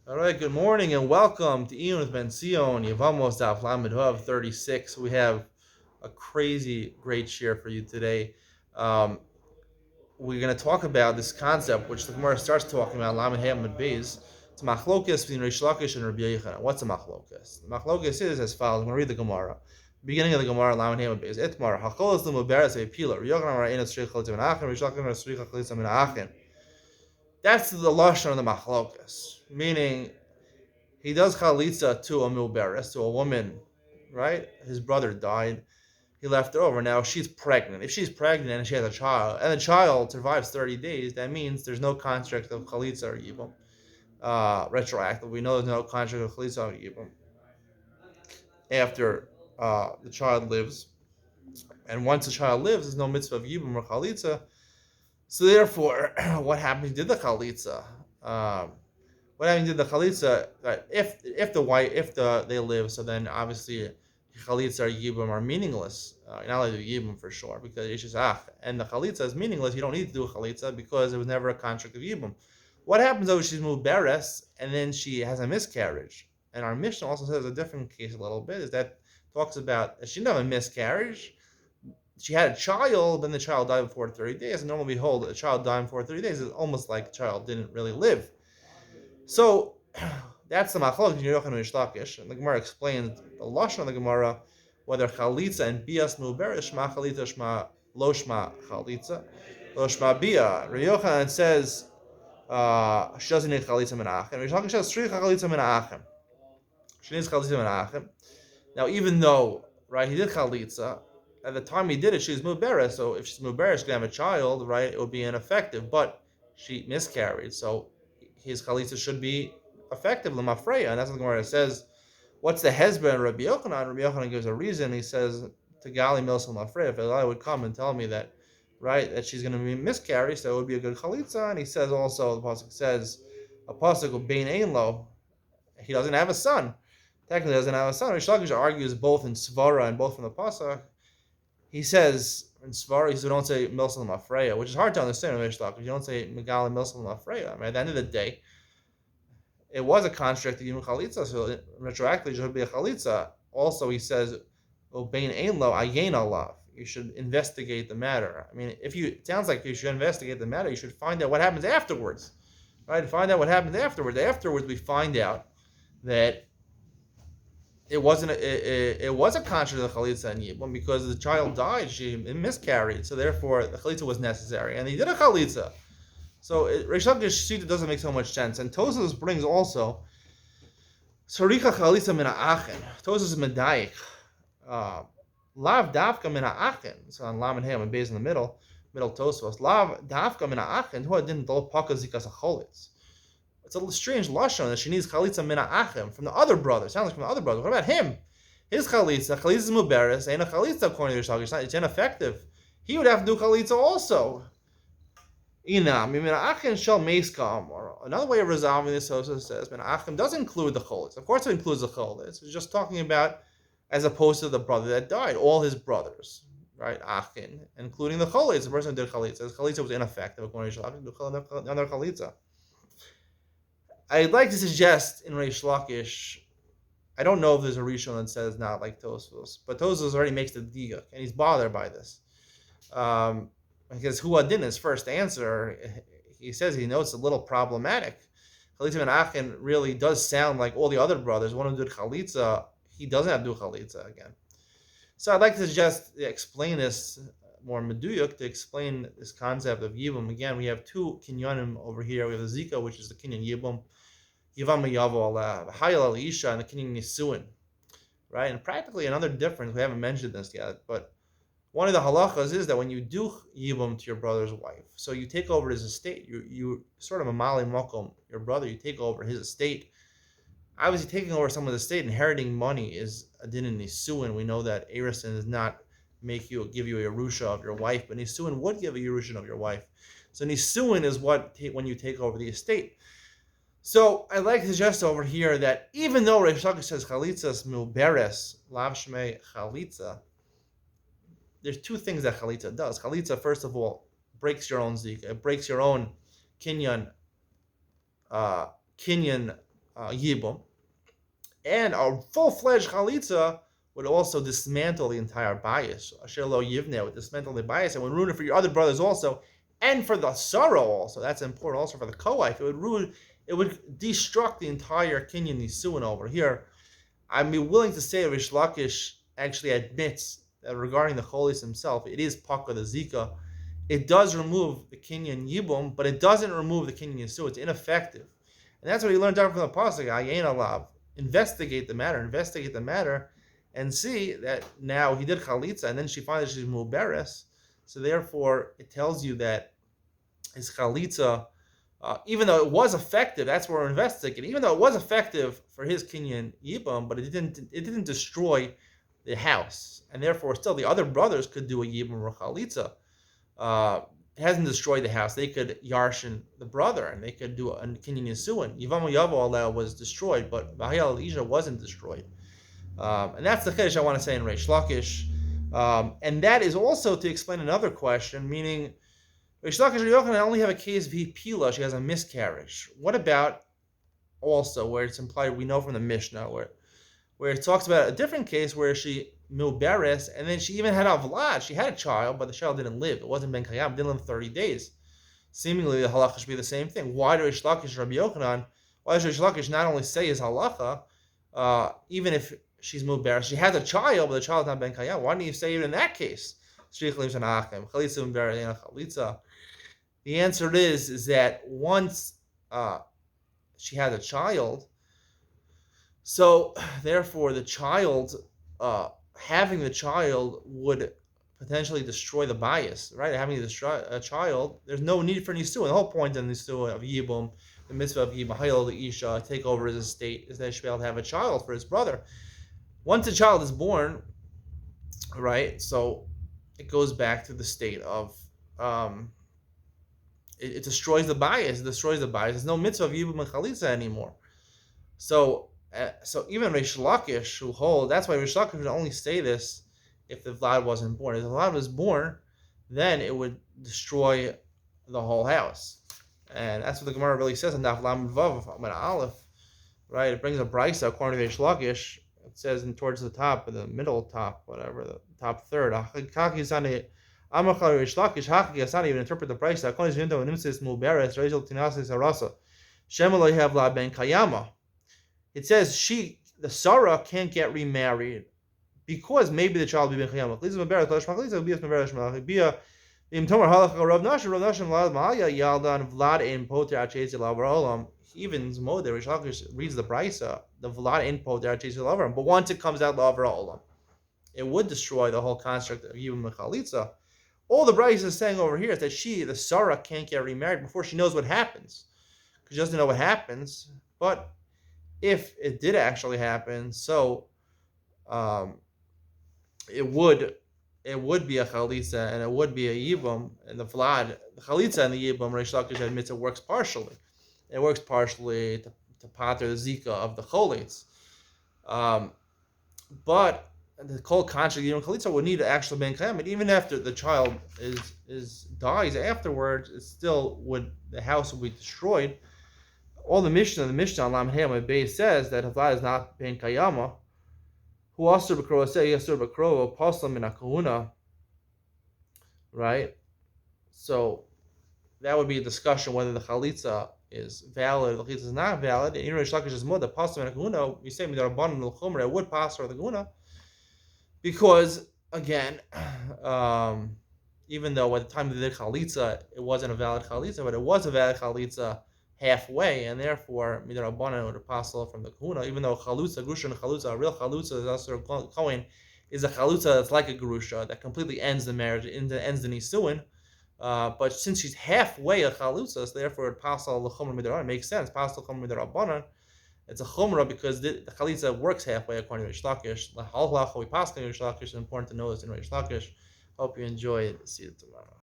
All right, good morning and welcome to Iyun with Benzion, Yevamos Daf Lamed Vav 36. We have a crazy great share for you today. Um, we're going to talk about this concept, which the Gemara starts talking about, Lamed Ham and Beis. It's a machlokas between Rish Lakish and Rabbi Yochanan. What's a machlokas? The machlokas is as follows. I'm going to read the Gemara. Beginning of the Gemara, Lamed Ham and Beis. Itmar, Hacholas Lumaberes Epila. Rabbi Yochanan Ra'in Tzrich Chalitzim and Rish Lakish Tzrich Chalitzim and That's the lashon of the machlokas, meaning he does chalitza to a milberes, to a woman, right? His brother died. He left her over. Now she's pregnant. If she's pregnant and she has a child, and the child survives 30 days, that means there's no contract of chalitza or yibum. Retroactive. We know there's no contract of chalitza or yibum after the child lives. And once the child lives, there's no mitzvah of yibum or chalitza. So therefore, what happens? He did the chalitza. What happens? Did the chalitza? If the wife, they live, so then obviously chalitza or yibum are meaningless. You're not allowed to do yibum for sure because it's just and the chalitza is meaningless. You don't need to do a chalitza because there was never a contract of yibum. What happens though? She's moved beres and then she has a miscarriage. And our Mishnah also says a different case a little bit is that talks about she didn't have a miscarriage. She had a child, then the child died before 30 days. And normally, behold, a child dying before 30 days is almost like the child didn't really live. So that's the machlok between Yochanan and Rish Lakish. And the Gemara explains the lashon of the Gemara whether chalitza and bias muberish shma chalitza shma lo shma chalitza lo shma bia. Rabbi Yochanan says she doesn't need chalitza min achem. Rish Lakish says shri chalitza min achem. She needs chalitza min achem. Now, even though he did chalitza. At the time he did it, she was muberes. So if she's muberes, she's gonna have a child, right? It would be ineffective. But she miscarried, so his chalitza should be effective, lemafreya. And that's what the Gemara says. What's the hezbollah and Rabbi Yochanan? Rabbi Yochanan gives a reason. He says to Gali Milsel Mafreya. If Eli would come and tell me that, that she's going to be miscarried, so it would be a good chalitza. And he says also, the pasuk says, a pasuk of Bein Ein Lo, he doesn't have a son. Technically, doesn't have a son. Rish Lakish argues both in Svara and both from the pasuk. He says in Svara, he says, don't say Milsel Mafreya, which is hard to understand in Rish Lakish. You don't say Megali Milsel Mafreya. At the end of the day, it was a construct of Yom Chalitza, so retroactively it should be a Chalitza. Also, he says, Obein Ein Lo, Ayin Alav. You should investigate the matter. I mean, it sounds like you should investigate the matter, you should find out what happens afterwards. Right? Find out what happens afterwards. Afterwards, we find out that it wasn't. It was a contract of the chalitza and yibum because the child died. She miscarried, so therefore the chalitza was necessary, and he did a chalitza. So Rish Lakish shita doesn't make so much sense. And Tosfos brings also Saricha chalitza min ha'achen. Tosfos is medayik. Lav dafka min ha'achen. So on Lam and Ham and Beis in the middle Tosfos. Lav dafka min ha'achen. Who didn't do paka zikas ha'cholitz. It's a strange lashon that she needs chalitza min ha'achem from the other brother. Sounds like from the other brother. What about him? His chalitza is muberes, ain't a chalitza according to Rish Lakish. It's ineffective. He would have to do chalitza also. Inam, min ha'achem shel meiskam. Or another way of resolving this also says min ha'achem doesn't include the chalitza. Of course, it includes the chalitza. It's just talking about as opposed to the brother that died. All his brothers, right? Achin, including the chalitza. The person who did chalitza. His chalitza was ineffective according to Rish Lakish. Another chalitza. I'd like to suggest in Rish Lakish, I don't know if there's a Rishon that says not like Tosfos, but Tosfos already makes the diuk, and he's bothered by this. Because Huadin, his first answer, he says he knows it's a little problematic. Chalitza ben Achin really does sound like all the other brothers. One who did Chalitza, he doesn't have to do Chalitza again. So I'd like to suggest, explain this more meduyuk, to explain this concept of Yibum. Again, we have two kinyanim over here. We have the Zika, which is the kinyan Yibum, Yivam Yavo, Hayal al Isha, and the kinyan Nisuin. Right? And practically another difference, we haven't mentioned this yet, but one of the halachas is that when you do Yibum to your brother's wife, so you take over his estate, you sort of a mali mokom, your brother, you take over his estate. Obviously, taking over someone's estate, inheriting money is a din in Nisuin. We know that Arison does not give you a Yerusha of your wife, but Nisuin would give a Yerusha of your wife. So Nisuin is when you take over the estate. So I'd like to suggest over here that even though Rish Lakish says chalitzas milberes lav shmei chalitza, there's two things that chalitza does. Chalitza, first of all, breaks your own zika. It breaks your own kinyan yibum, and a full-fledged chalitza would also dismantle the entire bias. Asher lo yivne would dismantle the bias and would ruin it for your other brothers also, and for the sorrow also. That's important also for the co-wife. It would ruin, it would destruct the entire Kinyan Nisuin over here. I'd be willing to say Rish Lakish actually admits that regarding the Cholis himself, it is Paka the Zika. It does remove the Kinyan Yibum, but it doesn't remove the Kinyan Yisu. It's ineffective. And that's what he learned down from the Pasuk, Ayin Alav. Investigate the matter, and see that now he did Chalitza, and then she finds that she's Muberes. So therefore, it tells you that his Chalitza, even though it was effective, that's where we're investigating. Even though it was effective for his Kinyan Yibum, but it didn't destroy the house, and therefore still the other brothers could do a Yibum or Chalitza. It hasn't destroyed the house. They could yarshin the brother, and they could do a Kinyan Yisuin. Yevamo Yavo was destroyed, but Vahil Isha wasn't destroyed. And that's the chiddush I want to say in Reish Lakish. And that is also to explain another question, meaning Reish Lakish and Yochanan only have a case of Pila, she has a miscarriage. What about also where it's implied, we know from the Mishnah, where it talks about a different case where she milberes, and then she even had a vlad. She had a child, but the child didn't live. It wasn't ben kayam, didn't live 30 days. Seemingly, the halacha should be the same thing. Why do Reish Lakish and Rabbi Yochanan, why does Reish Lakish not only say his halacha, even if she's milberes, she has a child, but the child's not ben kayam, why don't you say it in that case? The answer is that once she had a child, so therefore the child, having the child would potentially destroy the bias, right? Having to destroy a child, there's no need for Nisuah. The whole point of Nisuah of Yibum, the mitzvah of Yibum, Hayel the Isha, take over his estate, is that he should be able to have a child for his brother. Once a child is born, right, so it goes back to the state of, it destroys the bias. There's no mitzvah of Yibum and Chalitza anymore. So even Reish Lakish, who hold, that's why Reish Lakish would only say this if the Vlad wasn't born. If the Vlad was born, then it would destroy the whole house. And that's what the Gemara really says in Daf Lamed Vav, Aleph, right? It brings a brisa according to Reish Lakish. It says towards the top, the middle top, whatever, the top third. Even interpret the brisa. According to Nimsis Muberes, Rachel Tinasis Arasa, Shemaloi have La Ben Kayama. It says the Sarah can't get remarried because maybe the child will be ben chayama. Even Zmo, the Reish Lakish reads the brisa, the Vlad in poter acheitz lavar, but once it comes out lavar olam, it would destroy the whole construct of Yibum Mechalitza. All the brisa is saying over here is that the Sarah can't get remarried before she knows what happens, because she doesn't know what happens, but if it did actually happen, so it would be a chalitza and it would be a yibum, and the Vlad, the chalitza and the yibum, Reish Lakish admits it works partially. It works partially to pater the zika of the cholates, but the whole contract yibum chalitza would need to actually ben kayam. And even after the child dies afterwards, it still the house would be destroyed. All the Mishnah on Lam Hayam Bey says that Havla is not ben kayama. Who also b'krova say yasur b'krova paslam in a kahuna, right? So that would be a discussion whether the chalitza is valid, the chalitza is not valid. And Reish Lakish is more the paslam in a kahuna. We say midarabban l'chumra, it would pass or the kahuna, because again, even though at the time of the chalitza it wasn't a valid chalitza, but it was a valid chalitza halfway, and therefore midarabbanan would apostle from the kahuna. Even though chalutza, grusha and chalutza, a real chalutza is also kohen, is a chalutza that's like a grusha that completely ends the marriage, ends the nisuin. But since she's halfway a chalutza, so therefore it apostle the chumra midarabbanan makes sense. Apostle chumra midarabbanan, it's a chumra because the chalitza works halfway according to Reish Lakish. We pass Reish Lakish. It's important to know this in Reish Lakish. Hope you enjoy it. See you tomorrow.